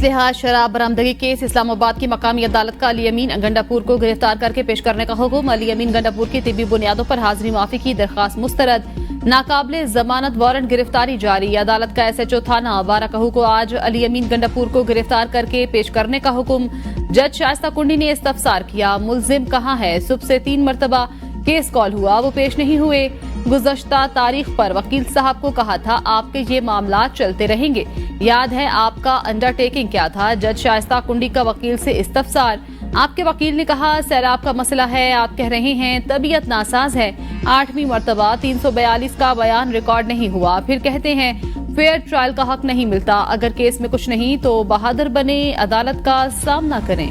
लिहाज शराब बरामदगी केस इस्लामाबाद की मकामी अदालत का अली अमीन गंडापुर को गिरफ्तार करके पेश करने का हुक्म। अली अमीन गंडापुर की तिब्बी बुनियादों पर हाजिरी माफी की दरखास्त मुस्तरद। नाकाबिले जमानत वारंट गिरफ्तारी जारी। अदालत का SHO थाना बाराकहू को आज अली अमीन गंडापुर को गिरफ्तार करके पेश करने का हुक्म। जज शाइस्ता कुंडी ने इस्तफसार किया, मुलजिम कहाँ है? सुबह से 3 मरतबा केस कॉल हुआ, वो पेश नहीं हुए। गुज़श्ता तारीख पर वकील साहब को कहा था आपके ये मामला चलते रहेंगे, याद है आपका अंडरटेकिंग क्या था? जज शाइस्ता कुंडी का वकील से इस्तफसार। आपके वकील ने कहा सैलाब का मसला है, आप कह रहे हैं तबीयत नासाज है। 8वीं मरतबा 342 का बयान रिकॉर्ड नहीं हुआ, फिर कहते हैं फेयर ट्रायल का हक नहीं मिलता। अगर केस में कुछ नहीं तो बहादुर बने, अदालत का सामना करें।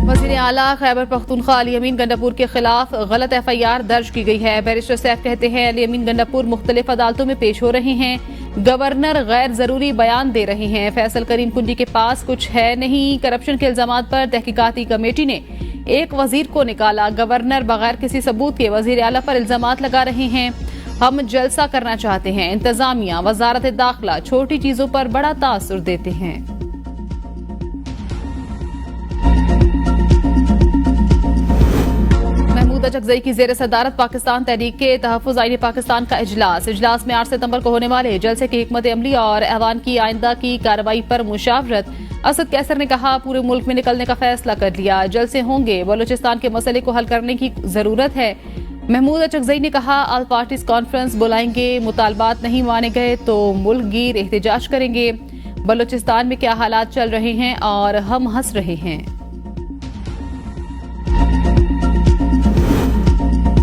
वज़ीर आला खैबर पख्तूनख्वा अली अमीन गंडापुर के खिलाफ गलत FIR दर्ज की गई है। बैरिस्टर सैफ कहते हैं अली अमीन गंडापुर मुख्तलिफ अदालतों में पेश हो रहे हैं, गवर्नर गैर जरूरी बयान दे रहे हैं। फैसल करीम कुंडी के पास कुछ है नहीं। करप्शन के इल्जामात पर तहकीकाती कमेटी ने एक वजीर को निकाला। गवर्नर बगैर किसी सबूत के वज़ीर आला पर इल्जामात लगा रहे हैं। हम जलसा करना चाहते हैं। इंतजामिया वजारत दाखिला छोटी चीजों पर बड़ा तासुर देते हैं। अचकजई की जेर सदारत पाकिस्तान तहरीक के तहफ़्फ़ुज़ आईन पाकिस्तान का इजलास में 8 सितंबर को होने वाले जलसे की हिकमत अमली और ऐवान की आइंदा की कार्रवाई पर मुशावरत। असद कैसर ने कहा पूरे मुल्क में निकलने का फैसला कर लिया, जलसे होंगे, बलूचिस्तान के मसले को हल करने की जरूरत है। महमूद अचकजई ने कहा ऑल पार्टीज कॉन्फ्रेंस बुलाएंगे, मुतालबात नहीं माने गए तो मुल्क गिर एहतजाज करेंगे। बलूचिस्तान में क्या हालात चल रहे हैं और हम हंस रहे हैं।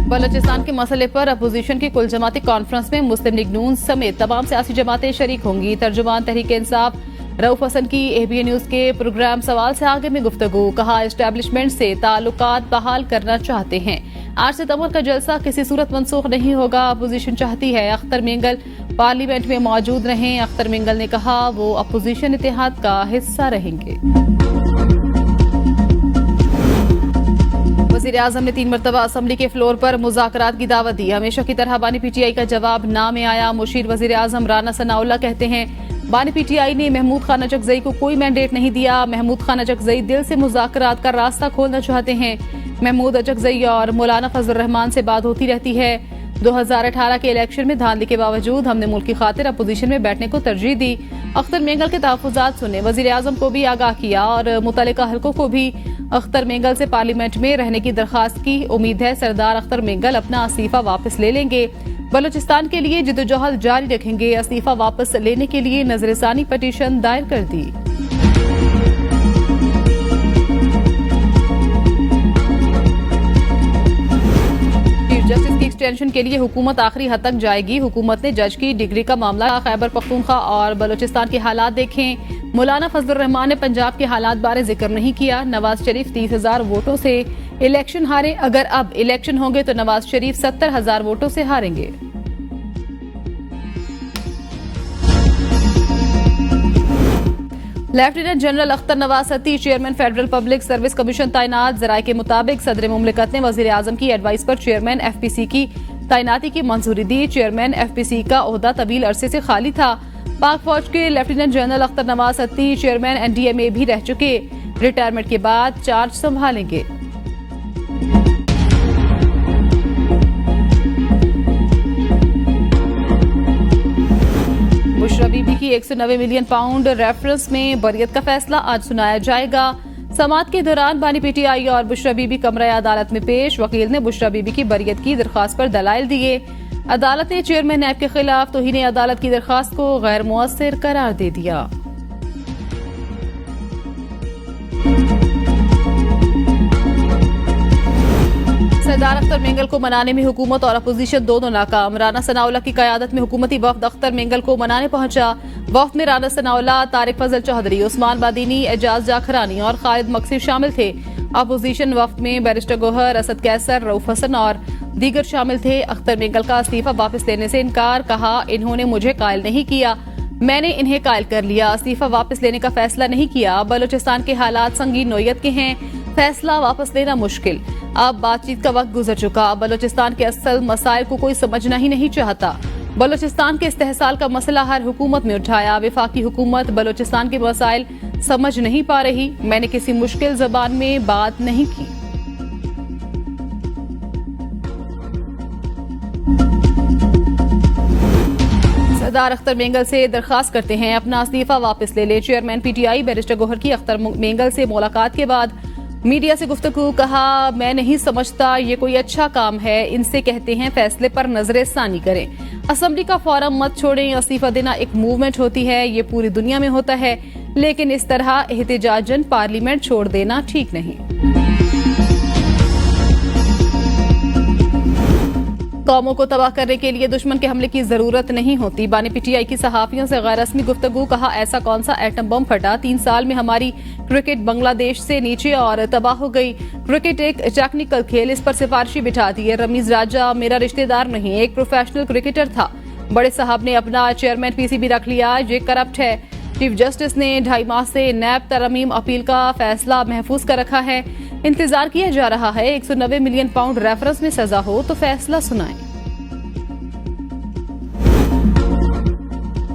बलूचिस्तान के मसले पर अपोजिशन की कुल जमाती कॉन्फ्रेंस में मुस्लिम लीग नून समेत तमाम सियासी जमातें शरीक होंगी। तर्जुमान तहरीक इंसाफ रऊफ हसन की ABN न्यूज के प्रोग्राम सवाल से आगे में गुफ्तगू। कहा एस्टेब्लिशमेंट से ताल्लुकात बहाल करना चाहते हैं। 8 सितंबर का जलसा किसी सूरत मनसूख नहीं होगा। अपोजिशन चाहती है अख्तर मेंगल पार्लियामेंट में मौजूद रहें। अख्तर मेंगल ने कहा वो अपोजिशन इत्तेहाद का हिस्सा रहेंगे। वज़ीर आज़म ने 3 मरतबा असम्बली के फ्लोर पर मुज़ाकरात की दावत दी। हमेशा की तरह बानी PTI का जवाब ना में आया। मुशीर वज़ीर आज़म राना सनाउल्लाह कहते हैं बानी PTI ने महमूद खान अचकजई को कोई मैंडेट नहीं दिया। महमूद खान अचकजई दिल से मुज़ाकरात का रास्ता खोलना चाहते हैं। महमूद अचकजई और मौलाना फजल रहमान से बात होती रहती है। 2018 के इलेक्शन में धांधली के बावजूद हमने मुल्क की खातिर अपोजिशन में बैठने को तरजीह दी। अख्तर मेंगल के तहफ़्फ़ुज़ात सुने, वज़ीर आज़म को भी आगाह किया और मुतल्लिका हलकों को भी अख्तर मेंगल से पार्लियामेंट में रहने की दरखास्त की। उम्मीद है सरदार अख्तर मेंगल अपना इस्तीफा वापस ले लेंगे। बलूचिस्तान के लिए जिद्दोजहद जारी रखेंगे। इस्तीफा वापस लेने के लिए नजरसानी पटिशन दायर कर दी। चीफ जस्टिस की एक्सटेंशन के लिए हुकूमत आखिरी हद तक जाएगी। हुकूमत ने जज की डिग्री का मामला खैबर पख्तूनख्वा और बलूचिस्तान के हालात देखें। मौलाना फजल रहमान ने पंजाब के हालात बारे जिक्र नहीं किया। नवाज शरीफ 30,000 वोटों से इलेक्शन हारे, अगर अब इलेक्शन होंगे तो नवाज शरीफ 70,000 वोटों से हारेंगे। Lieutenant general Akhtar Nawasati chairman federal public service commission तैनात। जराये के मुताबिक सदर मुमलिकत ने वज़ीर आज़म की एडवाइस पर चेयरमैन FPC की तैनाती की मंजूरी दी। चेयरमैन FPC का ओहदा तवील अरसे से खाली था। पाक फौज के lieutenant general Akhtar Nawasati chairman NDA में भी रह चुके, रिटायरमेंट के बाद चार्ज संभालेंगे। बुशरा बीबी की 190 मिलियन पाउंड रेफरेंस में बरियत का फैसला आज सुनाया जाएगा। समाअत के दौरान बानी PTI और बुशरा बीबी कमरा अदालत में पेश। वकील ने बुशरा बीबी की बरियत की दरखास्त पर दलाइल दिए। अदालत ने चेयरमैन नैब के खिलाफ तौहीन अदालत की दरखास्त को गैर मुअस्सिर करार दे दिया। सरदार अख्तर मेंगल को मनाने में हुकूमत और अपोजिशन दोनों नाकाम। राना सनाउल्लाह की क़यादत में हुकूमती वफ़द अख्तर मेंगल को मनाने पहुंचा। वफ़द में राना सनाउल्लाह, तारिक फजल चौधरी, उस्मान बादीनी, एजाज जाखरानी और खालिद मकसीर शामिल थे। अपोजिशन वफ़द में बैरिस्टर गोहर, असद कैसर, रऊफ हसन और दीगर शामिल थे। अख्तर मेंगल का इस्तीफा वापस लेने से इनकार। कहा इन्होंने मुझे कायल नहीं किया, मैंने इन्हें कायल कर लिया। इस्तीफा वापस लेने का फैसला नहीं किया। बलूचिस्तान के हालात संगीन नोयत के हैं, फैसला वापस लेना मुश्किल। अब बातचीत का वक्त गुजर चुका। बलूचिस्तान के असल मसाइल को कोई समझना ही नहीं चाहता। बलूचिस्तान के इस्तेहसाल का मसला हर हुकूमत में उठाया। वफाकी हुकूमत बलूचिस्तान के मसाइल समझ नहीं पा रही। मैंने किसी मुश्किल जबान में बात नहीं की। सरदार अख्तर मेंगल से दरखास्त करते हैं अपना इस्तीफा वापस ले ले। चेयरमैन पीटीआई बैरिस्टर गोहर की अख्तर मेंगल से मुलाकात के बाद मीडिया से गुफ्तगू। कहा, मैं नहीं समझता ये कोई अच्छा काम है। इनसे कहते हैं फैसले पर नजर सानी करें। असेंबली का फोरम मत छोड़ें। इस्तीफा देना एक मूवमेंट होती है, ये पूरी दुनिया में होता है, लेकिन इस तरह एहतिजाजन पार्लियामेंट छोड़ देना ठीक नहीं। कौमों को तबाह करने के लिए दुश्मन के हमले की जरूरत नहीं होती। बानी पीटीआई की सहाफियों से गैर रस्मी गुफ्तगू। कहा, ऐसा कौन सा एटम बम फटा? 3 साल में हमारी क्रिकेट बांग्लादेश से नीचे और तबाह हो गई। क्रिकेट एक टेक्निकल खेल, इस पर सिफारिशी बिठा दी है। रमीज राजा मेरा रिश्तेदार नहीं, एक प्रोफेशनल क्रिकेटर था। बड़े साहब ने अपना चेयरमैन पीसीबी रख लिया, ये करप्ट है। चीफ जस्टिस ने 2.5 माह से नैब तरमीम अपील का फैसला महफूज कर रखा है। इंतजार किया जा रहा है 190 मिलियन पाउंड रेफरेंस में सजा हो तो फैसला सुनाएं।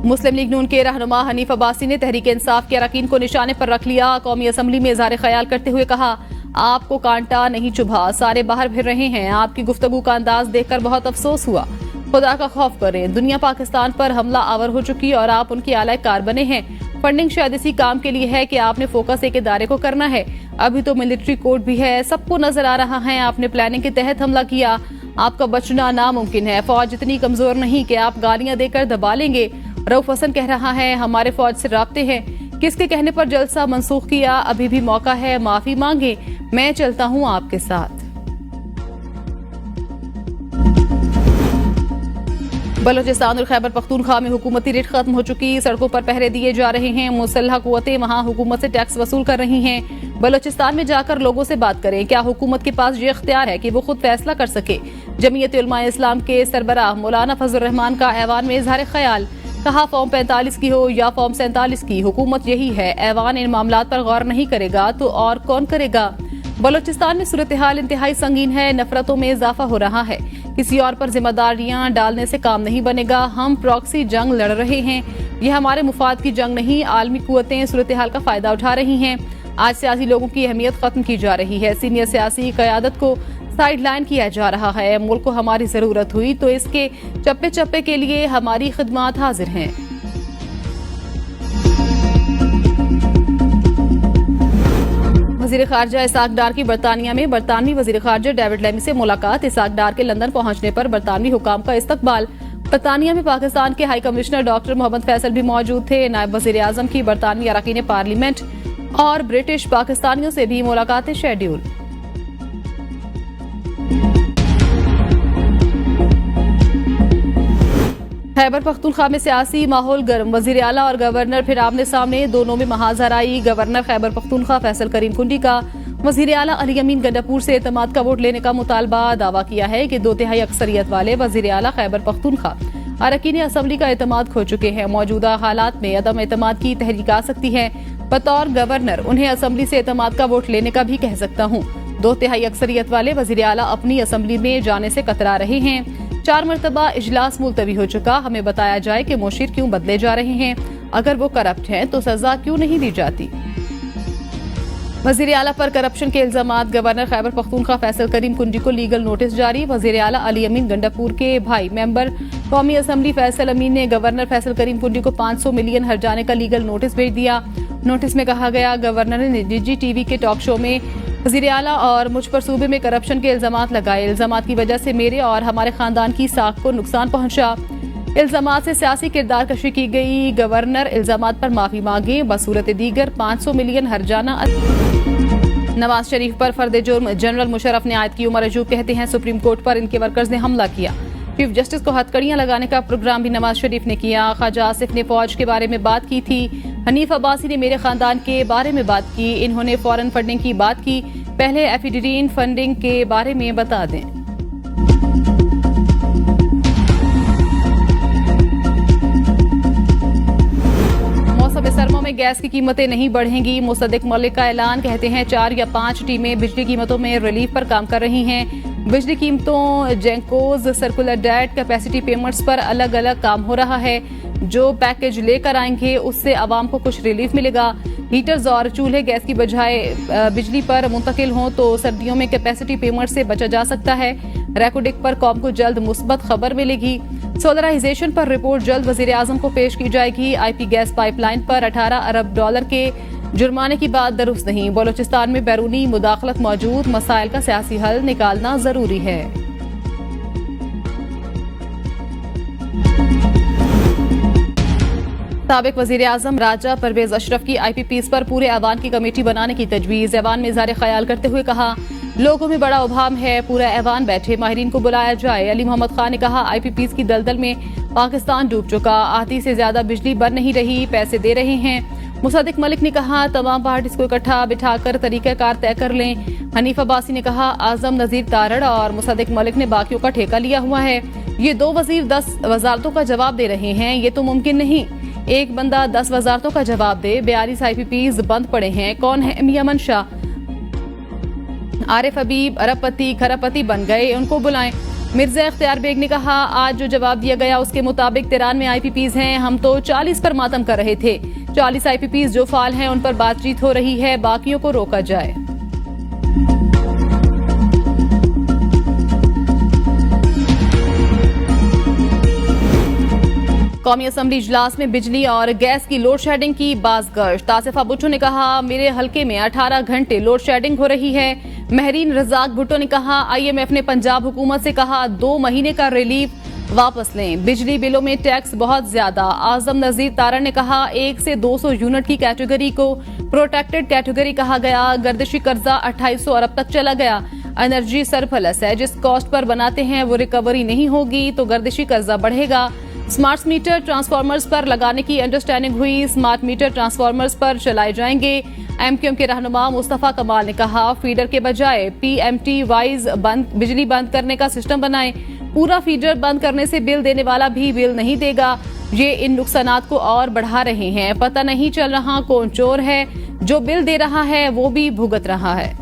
मुस्लिम लीग नून के रहनुमा हनीफ अब्बासी ने तहरीक इंसाफ के अरकान को निशाने पर रख लिया। कौमी असम्बली में इज़हार ख्याल करते हुए कहा, आपको कांटा नहीं चुभा, सारे बाहर फिर रहे हैं। आपकी गुफ्तगू का अंदाज देखकर बहुत अफसोस हुआ। खुदा का खौफ करें। दुनिया पाकिस्तान पर हमला आवर हो चुकी और आप उनकी आलाय कार बने हैं। फंडिंग शायद इसी काम के लिए है कि आपने फोकस एक इदारे को करना है। अभी तो मिलिट्री कोड भी है, सबको नजर आ रहा है। आपने प्लानिंग के तहत हमला किया, आपका बचना नामुमकिन है। फौज इतनी कमजोर नहीं कि आप गालियां देकर दबा लेंगे। रऊफ हसन कह रहा है, हमारे फौज से राब्ते हैं। किसके कहने पर जलसा मंसूख किया? अभी भी मौका है, माफी मांगे। मैं चलता हूं आपके साथ। बलूचिस्तान और खैबर पख्तूनख्वा में हुकूमती रेट खत्म हो चुकी। सड़कों पर पहरे दिए जा रहे हैं। मुसल्लह कुव्वतें वहां हुकूमत से टैक्स वसूल कर रही हैं। बलूचिस्तान में जाकर लोगों से बात करें। क्या हुकूमत के पास ये इख्तियार है कि वो खुद फैसला कर सके? जमीयत उलमाए इस्लाम के सरबराह मौलाना फजल रहमान का ऐवान में इजहार ख्याल। कहा, फॉर्म 45 की हो या फॉर्म 47 की, हुकूमत यही है। ऐवान इन मामलात पर गौर नहीं करेगा तो और कौन करेगा? बलूचिस्तान में सूरत हाल इंतहाई संगीन है। नफरतों में इजाफा हो रहा है। किसी और पर जिम्मेदारियां डालने से काम नहीं बनेगा। हम प्रॉक्सी जंग लड़ रहे हैं, यह हमारे मुफाद की जंग नहीं। आलमी कुव्वतें सूरत हाल का फायदा उठा रही हैं। आज सियासी लोगों की अहमियत खत्म की जा रही है। सीनियर सियासी क़यादत को साइडलाइन किया जा रहा है। मुल्क को हमारी जरूरत हुई तो इसके चप्पे चप्पे के लिए हमारी खिदमत हाजिर हैं। वज़ीर ख़ारजा इसाक डार की बरतानिया में बरतानवी वज़ीर ख़ारजा डेविड लेमी से मुलाकात। इसाक डार के लंदन पहुंचने पर बरतानवी हुकाम का इस्तकबाल। बरतानिया में पाकिस्तान के high commissioner doctor Mohammad Faisal भी मौजूद थे। नायब वज़ीर आज़म की बरतानवी अरकान पार्लियामेंट और ब्रिटिश पाकिस्तानियों से भी मुलाकातें शेड्यूल। खैबर पख्तूनख्वा में सियासी माहौल गर्म। वजीर आला और गवर्नर फिर आमने सामने, दोनों में महाजर आई। गवर्नर खैबर पख्तूनख्वा फैसल करीम कुंडी का वजीर आला अली अमीन गंडापुर से एतमाद का वोट लेने का मुतालबा। दावा किया है कि 2/3 अक्सरियत वाले वजीर आला खैबर पख्तूनख्वा अरकान असम्बली का एतमाद खो चुके हैं। मौजूदा हालात में अदम एतमाद की तहरीक आ सकती है। बतौर गवर्नर उन्हें असम्बली से एतमाद का वोट लेने का भी कह सकता हूँ। 2/3 अक्सरियत वाले वजीर आला अपनी असम्बली में जाने से कतरा रहे हैं। 4 मरतबा इजलास मुलतवी हो चुका। हमें बताया जाए कि मुशीर क्यों बदले जा रहे हैं। अगर वो करप्ट हैं तो सजा क्यों नहीं दी जाती? वजीर आला पर करप्शन के इल्जामात। गवर्नर खैबर पख्तूनख्वा फैसल करीम कुंडी को लीगल नोटिस जारी। वजीर आला अली अमीन गंडापुर के भाई मेंबर कौमी असम्बली फैसल अमीन ने गवर्नर फैसल करीम कुंडी को 500 मिलियन हर्जाने का लीगल नोटिस भेज दिया। नोटिस में कहा गया, गवर्नर ने निजी टीवी के टॉक शो में वजीर आला और मुझ पर सूबे में करप्शन के इल्जामात लगाए। इल्जामात की वजह से मेरे और हमारे खानदान की साख को नुकसान पहुंचा। इल्जामात से सियासी किरदार कशी की गई। गवर्नर इल्जामात पर माफी मांगे। बसूरत दीगर 500 मिलियन हर्जाना। नवाज शरीफ पर फर्द जुर्म। जनरल मुशर्रफ ने आयत की उम्र अजूब। कहते हैं सुप्रीम कोर्ट पर इनके वर्कर्स ने हमला किया। चीफ जस्टिस को हथकड़ियां लगाने का प्रोग्राम भी नवाज शरीफ ने किया। ख्वाजा आसिफ ने फौज के बारे में बात की थी। हनीफ अब्बासी ने मेरे खानदान के बारे में बात की। इन्होंने फॉरेन फंडिंग की बात की। पहले एफिडरीन फंडिंग के बारे में बता दें। मौसम सर्मा में गैस की कीमतें नहीं बढ़ेंगी। मुसद्दिक मलिक का ऐलान। कहते हैं 4 या 5 टीमें बिजली कीमतों में रिलीफ पर काम कर रही हैं। बिजली कीमतों, जेंकोज, सर्कुलर डेट, कैपेसिटी पेमेंट्स पर अलग अलग काम हो रहा है। जो पैकेज लेकर आएंगे उससे आवाम को कुछ रिलीफ मिलेगा। हीटर्स और चूल्हे गैस की बजाय बिजली पर मुंतकिल हों तो सर्दियों में कैपेसिटी पेमेंट से बचा जा सकता है। रेकोडिक पर कौम को जल्द मुस्बत खबर मिलेगी। सोलराइजेशन पर रिपोर्ट जल्द वजीर आजम को पेश की जाएगी। IP गैस पाइपलाइन पर 18 अरब डॉलर के जुर्माने की बात दुरुस्त नहीं। बलोचिस्तान में बैरूनी मुदाखलत मौजूद, मसाइल का सियासी हल निकालना जरूरी है। साबिक वजीर आजम राजा परवेज अशरफ की IPPs पर पूरे ऐवान की कमेटी बनाने की तजवीज। ऐवान में इज़हार ख्याल करते हुए कहा, लोगों में बड़ा उभाम है, पूरा ऐवान बैठे, माहिरीन को बुलाया जाए। अली मोहम्मद खान ने कहा, IPPs की दलदल में पाकिस्तान डूब चुका, आधी से ज्यादा बिजली बन नहीं रही, पैसे दे रहे हैं। मुसद्दिक मलिक ने कहा, तमाम पार्टीज को इकट्ठा बिठाकर तरीक़ाकार तय कर लें। हनीफ अब्बासी ने कहा, आजम नजीर तारड़ और मुसद्दिक मलिक ने बाकियों का ठेका लिया हुआ है। ये 2 वजीर 10 वजारतों का जवाब दे रहे हैं, ये तो मुमकिन नहीं। एक बंदा 10 वजारतों का जवाब दे। 42 IPPs बंद पड़े हैं, कौन है मियां मंशा? आरिफ हबीब अरबपति खरबपति बन गए, उनको बुलाएं। मिर्जा इख्तियार बेग ने कहा, आज जो जवाब दिया गया उसके मुताबिक 93 IPPs हैं, हम तो 40 पर मातम कर रहे थे। 40 IPPs जो फाल हैं उन पर बातचीत हो रही है, बाकियों को रोका जाए। कौमी असम्बली इजलास में बिजली और गैस की लोड शेडिंग की बाज़गश्त। तासिफा भुट्टो ने कहा, मेरे हलके में 18 घंटे लोड शेडिंग हो रही है। महरीन रजाक भुट्टो ने कहा, IMF ने पंजाब हुकूमत से कहा 2 महीने का रिलीफ वापस लें। बिजली बिलों में टैक्स बहुत ज्यादा। आजम नजीर तारड़ ने कहा, 1 से 200 यूनिट की कैटेगरी को प्रोटेक्टेड कैटेगरी कहा गया। गर्दिशी कर्जा 2800 अरब तक चला गया। एनर्जी सरप्लस है, जिस कॉस्ट पर बनाते हैं वो रिकवरी नहीं होगी तो गर्दिशी कर्जा बढ़ेगा। स्मार्ट मीटर ट्रांसफार्मर्स पर लगाने की अंडरस्टैंडिंग हुई, स्मार्ट मीटर ट्रांसफार्मर्स पर चलाए जाएंगे। MQM के रहनुमा मुस्तफा कमाल ने कहा, फीडर के बजाय PMT वाइज बिजली बंद करने का सिस्टम बनाएं। पूरा फीडर बंद करने से बिल देने वाला भी बिल नहीं देगा। ये इन नुकसानात को और बढ़ा रहे हैं। पता नहीं चल रहा कौन चोर है, जो बिल दे रहा है वो भी भुगत रहा है।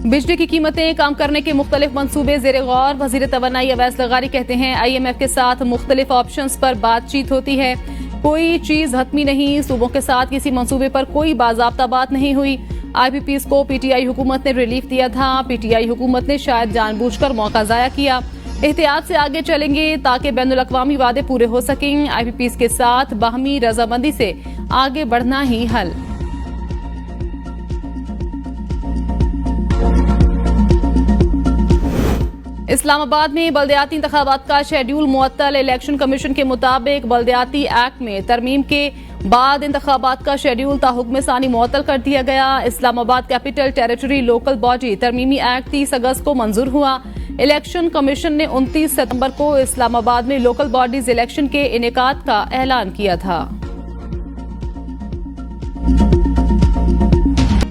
बिजली की कीमतें कम करने के मुख्तलिफ मंसूबे ज़ेरे गौर। वज़ीर तवानाई अवैस लगारी कहते हैं, IMF के साथ मुख्तलिफ ऑप्शंस पर बातचीत होती है, कोई चीज हतमी नहीं। सूबों के साथ किसी मंसूबे पर कोई बाज़ाब्ता बात नहीं हुई। IPPs को PTI हुकूमत ने रिलीफ दिया था, PTI हुकूमत ने शायद जानबूझकर मौका ज़ाया किया। एहतियात से आगे चलेंगे ताकि बैनुल अक़वामी वादे पूरे हो सकें। IPPs के साथ बाहमी रजामंदी से आगे बढ़ना ही हल। इस्लामाबाद में बल्दियाती इंतखाबात का शेड्यूल मुअत्तल। इलेक्शन कमीशन के मुताबिक बल्दियाती एक्ट में तरमीम के बाद इंतखाबात का शेड्यूल ताहुक्म सानी मुअत्तल कर दिया गया। Islamabad capital territory local body तरमीमी एक्ट 30 अगस्त को मंजूर हुआ। इलेक्शन कमीशन ने 29 सितंबर को इस्लामाबाद में लोकल बॉडीज इलेक्शन के इनेकाद का ऐलान किया था।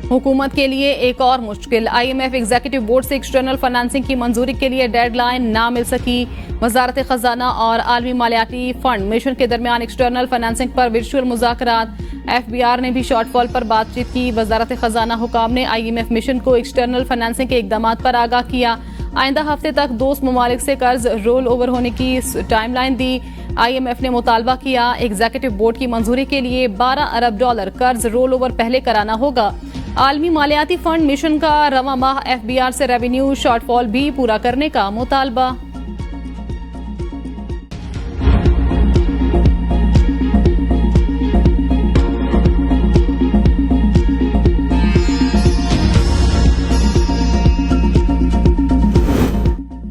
हुकूमत के लिए एक और मुश्किल। IMF एग्जीक्यूटिव बोर्ड से एक्सटर्नल फाइनेंसिंग की मंजूरी के लिए डेडलाइन ना मिल सकी। वजारत खजाना और आलमी मालियाती फंड मिशन के दरमियान एक्सटर्नल फाइनेंसिंग पर वर्चुअल मुज़ाकरात। FBR ने भी शॉर्टफॉल पर बातचीत की। वजारत खजाना हुकाम ने IMF मिशन को एक्सटर्नल फाइनेंसिंग के इकदाम पर आगाह किया। आइंदा हफ्ते तक दोस्त ममालिक से कर्ज रोल ओवर होने की टाइमलाइन दी। IMF ने मुतालबा किया, एग्जीक्यूटिव बोर्ड की मंजूरी के लिए $12 अरब कर्ज रोल ओवर पहले कराना होगा। आलमी मालियाती फंड मिशन का रवा माह FBR से रेवेन्यू शॉर्टफॉल भी पूरा करने का मुतालबा।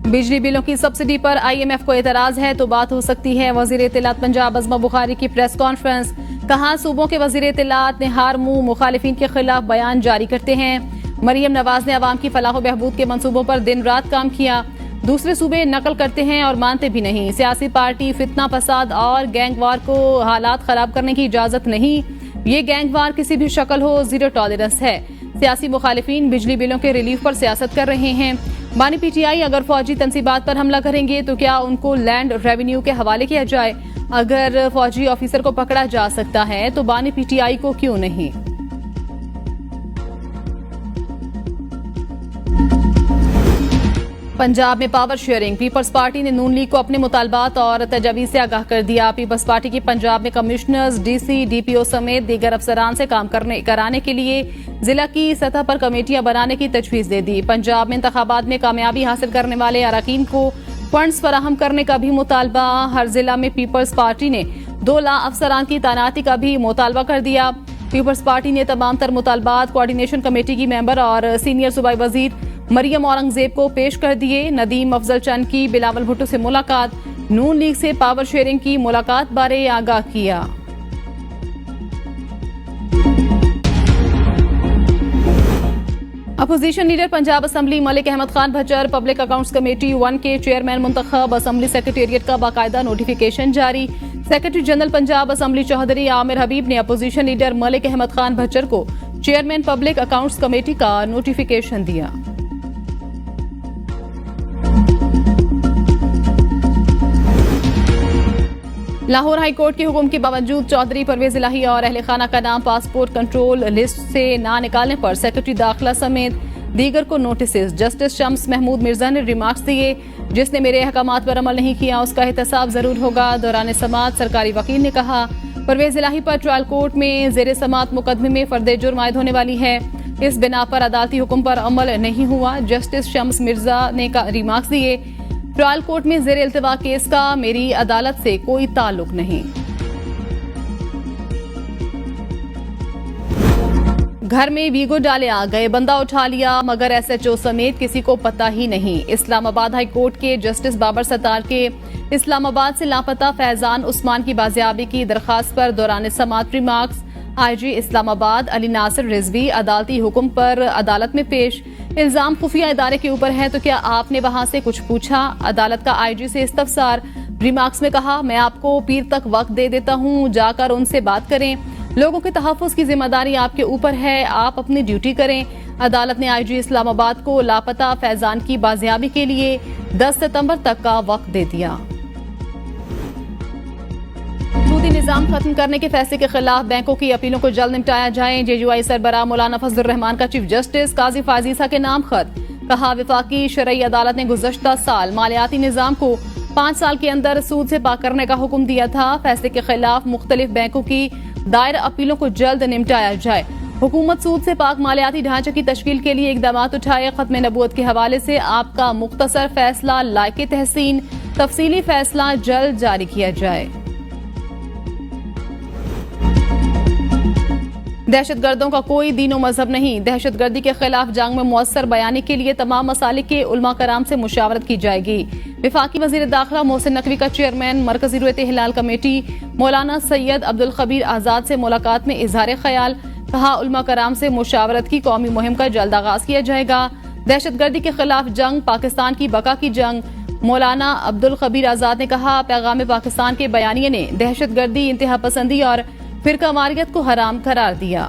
बिजली बिलों की सब्सिडी पर IMF को एतराज है तो बात हो सकती है। वजीर इत्तलात पंजाब अज़मा बुखारी की प्रेस कॉन्फ्रेंस। कहा, सूबों के वजीर इत्तलात ने हार मुंह मुखालिफिन के खिलाफ बयान जारी करते हैं। मरियम नवाज ने अवाम की फलाह बहबूद के मंसूबों पर दिन रात काम किया। दूसरे सूबे नकल करते हैं और मानते भी नहीं। सियासी पार्टी फितना फसाद और गैंगवार को हालात खराब करने की इजाजत नहीं। ये गैंगवार किसी भी शक्ल हो, जीरो टॉलरेंस है। सियासी मुखालिफिन बिजली बिलों के रिलीफ पर सियासत कर रहे हैं। बानी पीटीआई, अगर फौजी तंसीबात पर हमला करेंगे तो क्या उनको लैंड रेवेन्यू के हवाले किया जाए? अगर फौजी ऑफिसर को पकड़ा जा सकता है तो बानी पीटीआई को क्यों नहीं? पंजाब में पावर शेयरिंग, पीपल्स पार्टी ने नून लीग को अपने मुतालबात और तजावीज से आगाह कर दिया। पीपल्स पार्टी की पंजाब में कमिश्नर्स, डीसी, डीपीओ समेत दीगर अफसरान से काम कराने के लिए जिला की सतह पर कमेटियां बनाने की तजवीज दे दी। पंजाब में इंतखाबात में कामयाबी हासिल करने वाले अरकान को फंड्स फराहम करने का भी मुतालबा। हर जिला में पीपल्स पार्टी ने 2 लाख अफसरान की तैनाती का भी मुतालबा कर दिया। पीपल्स पार्टी ने तमाम तर मुतालबात कोऑर्डिनेशन कमेटी की मेंबर और सीनियर सूबाई वजीर मरियम औरंगजेब को पेश कर दिए। नदीम अफजल चंद की बिलावल भुट्टो से मुलाकात, नून लीग से पावर शेयरिंग की मुलाकात बारे आगाह किया। Opposition leader Punjab assembly Malik Ahmad Khan Bhajjar public accounts committee 1 के चेयरमैन मुंतखब, असम्बली सेक्रेटेरिएट का बाकायदा नोटिफिकेशन जारी। Secretary general Punjab assembly Chaudhry Aamir Habib ने अपोजिशन लीडर मलिक अहमद खान भज्जर को चेयरमैन पब्लिक अकाउंट्स कमेटी का नोटिफिकेशन दिया। लाहौर हाई कोर्ट के हुक्म के बावजूद चौधरी परवेज इलाही और अहले खाना का नाम पासपोर्ट कंट्रोल लिस्ट से ना निकालने पर सेक्रेटरी दाखिला समेत दीगर को नोटिस। जस्टिस शम्स महमूद मिर्जा ने रिमार्क्स दिए, जिसने मेरे अहकामात पर अमल नहीं किया उसका एहतसाब जरूर होगा। दौरान समाअत सरकारी वकील ने कहा, परवेज इलाही पर ट्रायल कोर्ट में जेर समाअत मुकदमे में फर्द जुर्म आयद होने वाली है। इस बिना पर अदालती हुक्म पर अमल नहीं हुआ। जस्टिस शम्स मिर्जा ने रिमार्क्स दिए, ट्रायल कोर्ट में जेर इल्तिवा केस का मेरी अदालत से कोई ताल्लुक नहीं। घर में वीगो डाले आ गए, बंदा उठा लिया मगर एसएचओ समेत किसी को पता ही नहीं। इस्लामाबाद हाई कोर्ट के जस्टिस बाबर सत्तार के इस्लामाबाद से लापता फैजान उस्मान की बाजियाबी की दरखास्त पर दौरान समाअत रिमार्क्स। आईजी इस्लामाबाद अली नासिर रिजवी अदालती हुक्म पर अदालत में पेश। इल्जाम खुफिया इदारे के ऊपर है तो क्या आपने वहां से कुछ पूछा? अदालत का आईजी से इस्तफसार। रिमार्क्स में कहा, मैं आपको पीर तक वक्त दे देता हूं, जाकर उनसे बात करें। लोगों के तहफ्फुज की जिम्मेदारी आपके ऊपर है, आप अपनी ड्यूटी करें। अदालत ने आईजी इस्लामाबाद को लापता फैजान की बाजियाबी के लिए 10 सितंबर तक का वक्त दे दिया। सूदी निजाम खत्म करने के फैसले के खिलाफ बैंकों की अपीलों को जल्द निपटाया जाए। जेयूआई सरबराह मौलाना फजलुर रहमान का चीफ जस्टिस काजी फाजीसा के नाम खत। कहा, विफाकी शरई अदालत ने गुज़श्ता साल मालियाती निजाम को 5 साल के अंदर सूद से पाक करने का हुक्म दिया था। फैसले के खिलाफ मुख्तलिफ बैंकों की दायर अपीलों को जल्द निपटाया जाए। हुकूमत सूद से पाक मालियाती ढांचे की तश्कील के लिए इकदाम उठाए। खत्म नबूवत के हवाले से आपका मुख्तसर फैसला लायके तहसीन, तफसीली फैसला जल्द जारी किया जाए। दहशतगर्दों का कोई दीनो मजहब नहीं, दहशतगर्दी के खिलाफ जंग में मुअस्सर बयानी के लिए तमाम मसालिक के उलमा कराम से मुशावरत की जाएगी। विफाकी वजीर दाखिला मोहसिन नकवी का चेयरमैन मरकजी रूयत हिलाल कमेटी मौलाना सैयद अब्दुल खबीर आजाद से मुलाकात में इजहार ख्याल। कहा, उलमा कराम से मुशावरत की कौमी मुहिम का जल्द आगाज किया जाएगा। दहशतगर्दी के खिलाफ जंग पाकिस्तान की बका की जंग। मौलाना अब्दुल खबीर आजाद ने कहा, पैगाम पाकिस्तान के बयानिए ने दहशतगर्दी, इंतहा पसंदी और फिरकावारियत को हराम करार दिया।